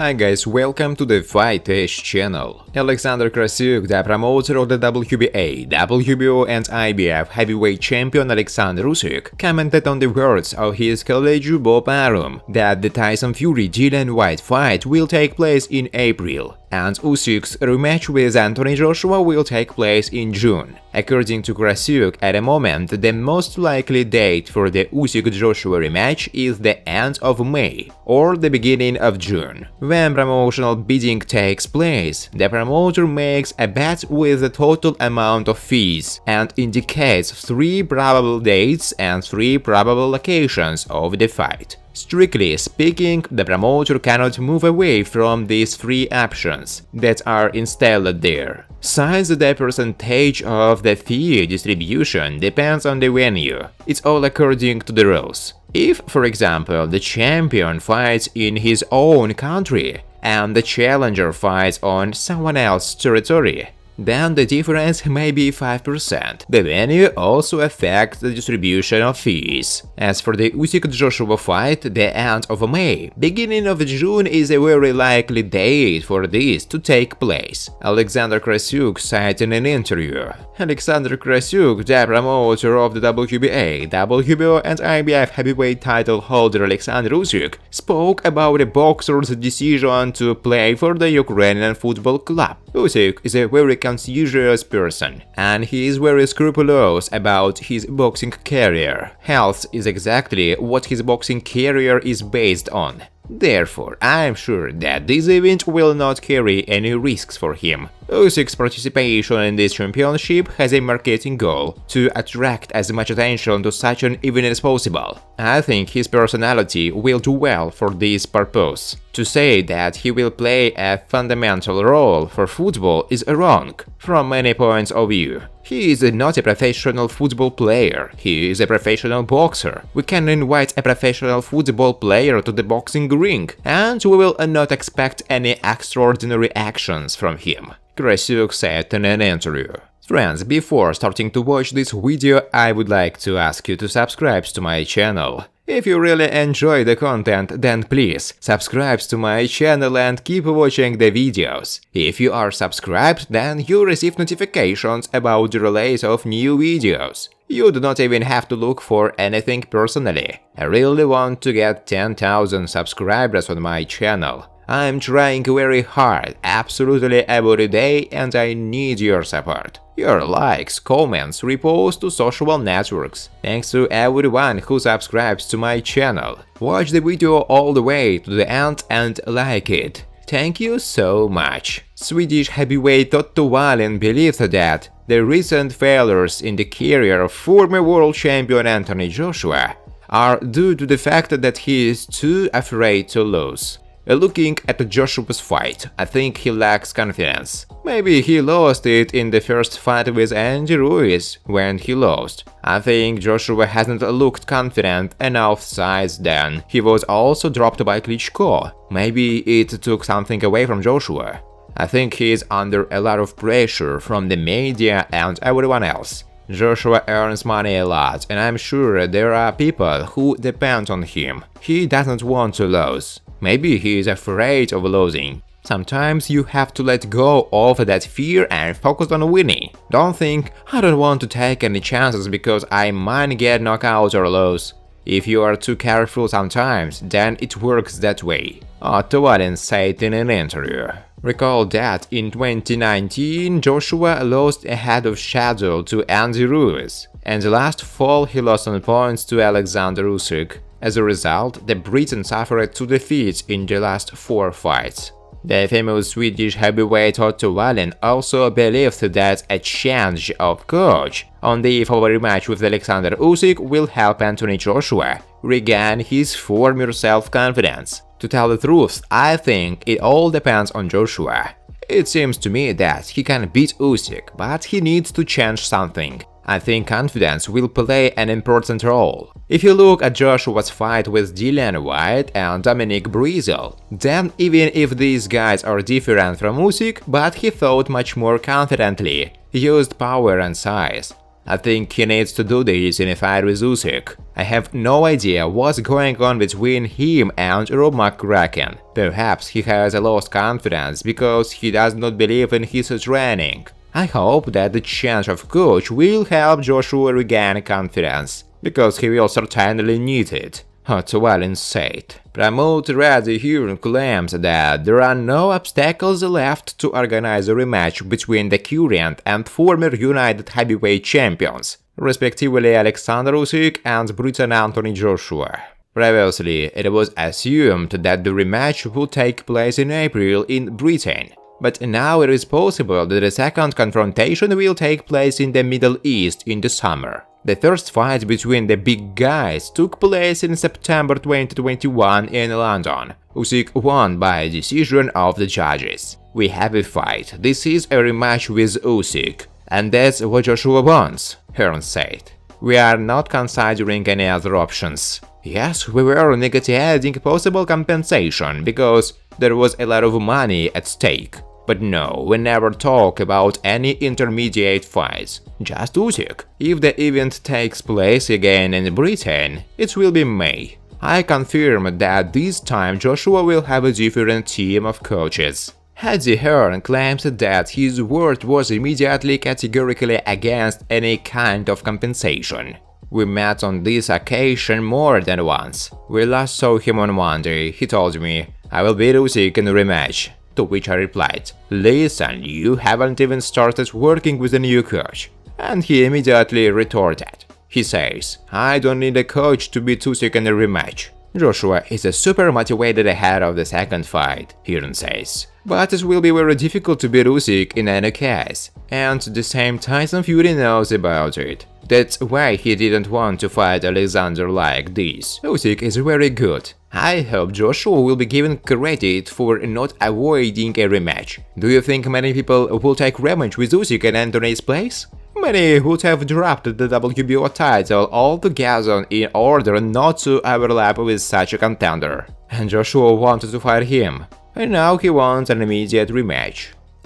Hi guys, welcome to the Whyte channel. Alexander Krasyuk, the promoter of the WBA, WBO and IBF heavyweight champion Alexander Usyk, commented on the words of his colleague Bob Arum that the Tyson Fury Dillian White fight will take place in April, and Usyk's rematch with Anthony Joshua will take place in June. According to Krasyuk, at the moment, the most likely date for the Usyk-Joshua rematch is the end of May or the beginning of June. When promotional bidding takes place, the promoter makes a bet with the total amount of fees and indicates 3 probable dates and 3 probable locations of the fight. Strictly speaking, the promoter cannot move away from these 3 options that are installed there, since the percentage of the fee distribution depends on the venue. It's all according to the rules. If, for example, the champion fights in his own country and the challenger fights on someone else's territory, then the difference may be 5%. The venue also affects the distribution of fees. As for the Usyk-Joshua fight, the end of May, beginning of June is a very likely date for this to take place, Alexander Krasyuk said in an interview. Alexander Krasyuk, the promoter of the WBA, WBO and IBF heavyweight title holder Alexander Usyk, spoke about the boxer's decision to play for the Ukrainian football club. Usyk is a very conscientious person, and he is very scrupulous about his boxing career. Health is exactly what his boxing career is based on. Therefore, I am sure that this event will not carry any risks for him. Usyk's participation in this championship has a marketing goal to attract as much attention to such an event as possible. I think his personality will do well for this purpose. To say that he will play a fundamental role for football is wrong, from many points of view. He is not a professional football player, he is a professional boxer. We can invite a professional football player to the boxing ring, and we will not expect any extraordinary actions from him, Krasyuk said in an interview. Friends, before starting to watch this video, I would like to ask you to subscribe to my channel. If you really enjoy the content, then please subscribe to my channel and keep watching the videos. If you are subscribed, then you receive notifications about the release of new videos. You do not even have to look for anything personally. I really want to get 10,000 subscribers on my channel. I'm trying very hard, absolutely every day, and I need your support. Your likes, comments, reposts to social networks. Thanks to everyone who subscribes to my channel. Watch the video all the way to the end and like it. Thank you so much. Swedish heavyweight Otto Wallin believes that the recent failures in the career of former world champion Anthony Joshua are due to the fact that he is too afraid to lose. Looking at Joshua's fight, I think he lacks confidence. Maybe he lost it in the first fight with Andy Ruiz, when he lost. I think Joshua hasn't looked confident enough since then. He was also dropped by Klitschko. Maybe it took something away from Joshua. I think he is under a lot of pressure from the media and everyone else. Joshua earns money a lot, and I'm sure there are people who depend on him. He doesn't want to lose. Maybe he is afraid of losing. Sometimes you have to let go of that fear and focus on winning. Don't think, I don't want to take any chances because I might get knocked out or lose. If you are too careful sometimes, then it works that way, Otto Wallin said in an interview. Recall that in 2019 Joshua lost ahead of schedule to Andy Ruiz, and the last fall he lost on points to Alexander Usyk. As a result, the Briton suffered 2 defeats in the last 4 fights. The famous Swedish heavyweight Otto Wallin also believed that a change of coach on the eve of a rematch with Alexander Usyk will help Anthony Joshua regain his former self-confidence. To tell the truth, I think it all depends on Joshua. It seems to me that he can beat Usyk, but he needs to change something. I think confidence will play an important role. If you look at Joshua's fight with Dillian White and Dominic Breazeale, then even if these guys are different from Usyk, but he fought much more confidently, used power and size. I think he needs to do this in a fight with Usyk. I have no idea what's going on between him and Rob McCracken. Perhaps he has lost confidence because he does not believe in his training. I hope that the change of coach will help Joshua regain confidence, because he will certainly need it. Twellin said. Promoter Eddie Hearn claims that there are no obstacles left to organize a rematch between the current and former United Heavyweight Champions, respectively Alexander Usyk and Britain Anthony Joshua. Previously, it was assumed that the rematch would take place in April in Britain, but now it is possible that the second confrontation will take place in the Middle East in the summer. The first fight between the big guys took place in September 2021 in London. Usyk won by decision of the judges. We have a fight. This is a rematch with Usyk, and that's what Joshua wants, Hearn said. We are not considering any other options. Yes, we were negotiating possible compensation because there was a lot of money at stake. But no, we never talk about any intermediate fights, just Usyk. If the event takes place again in Britain, it will be May. I confirm that this time Joshua will have a different team of coaches. Eddie Hearn claims that his word was immediately categorically against any kind of compensation. We met on this occasion more than once. We last saw him on Monday. He told me, "I will beat Usyk in a rematch." To which I replied, "Listen, you haven't even started working with a new coach." And he immediately retorted. He says, "I don't need a coach to beat Usyk in a rematch." Joshua is super motivated ahead of the second fight, Hearn says. But it will be very difficult to beat Usyk in any case, and the same Tyson Fury knows about it. That's why he didn't want to fight Alexander like this. Usyk is very good. I hope Joshua will be given credit for not avoiding a rematch. Do you think many people will take revenge with Usyk in Anthony's place? Many would have dropped the WBO title altogether in order not to overlap with such a contender. And Joshua wanted to fight him, and now he wants an immediate rematch,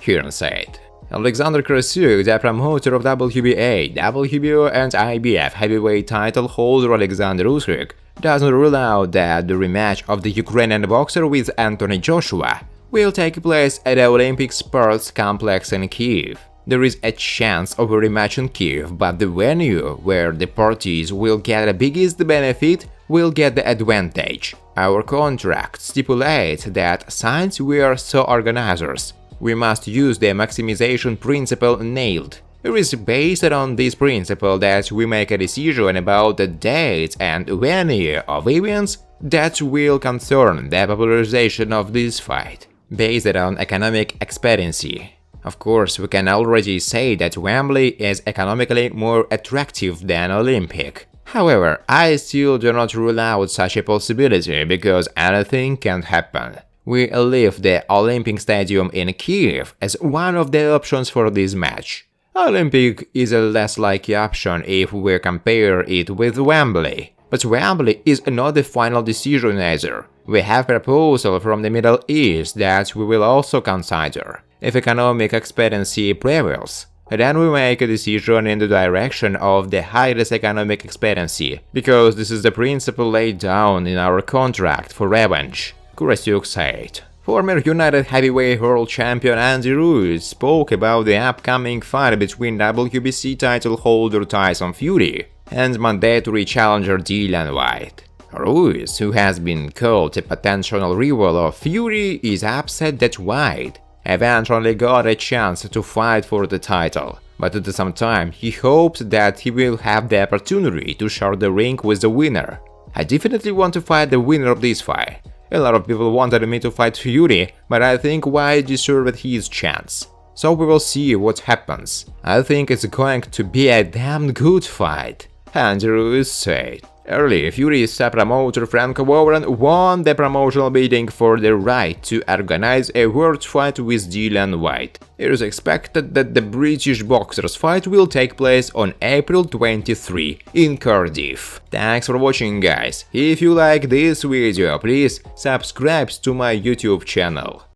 Hearn said. Alexander Krasyuk, the promoter of WBA, WBO and IBF heavyweight title holder Alexander Usyk, doesn't rule out that the rematch of the Ukrainian boxer with Anthony Joshua will take place at the Olympic Sports Complex in Kyiv. There is a chance of a rematch in Kyiv, but the venue where the parties will get the biggest benefit will get the advantage. Our contract stipulates that since we are organizers, we must use the maximization principle nailed. It is based on this principle that we make a decision about the date and venue of events that will concern the popularization of this fight, based on economic expediency. Of course, we can already say that Wembley is economically more attractive than Olympic. However, I still do not rule out such a possibility because anything can happen. We leave the Olympic Stadium in Kyiv as one of the options for this match. Olympic is a less likely option if we compare it with Wembley. But Wembley is not the final decision either. We have proposal from the Middle East that we will also consider. If economic expediency prevails, then we make a decision in the direction of the highest economic expediency, because this is the principle laid down in our contract for revenge, Krasyuk said. Former United Heavyweight World Champion Andy Ruiz spoke about the upcoming fight between WBC title holder Tyson Fury and mandatory challenger Dillian White. Ruiz, who has been called a potential rival of Fury, is upset that White eventually got a chance to fight for the title, but at the same time he hopes that he will have the opportunity to share the ring with the winner. I definitely want to fight the winner of this fight. A lot of people wanted me to fight Fury, but I think Whyte deserved his chance. So we will see what happens. I think it's going to be a damn good fight, Andrew said. Early, Fury's sub-promoter Frank Warren won the promotional bidding for the right to organize a world fight with Dillian White. It is expected that the British boxer's fight will take place on April 23 in Cardiff. Thanks for watching, guys. If you like this video, please subscribe to my YouTube channel.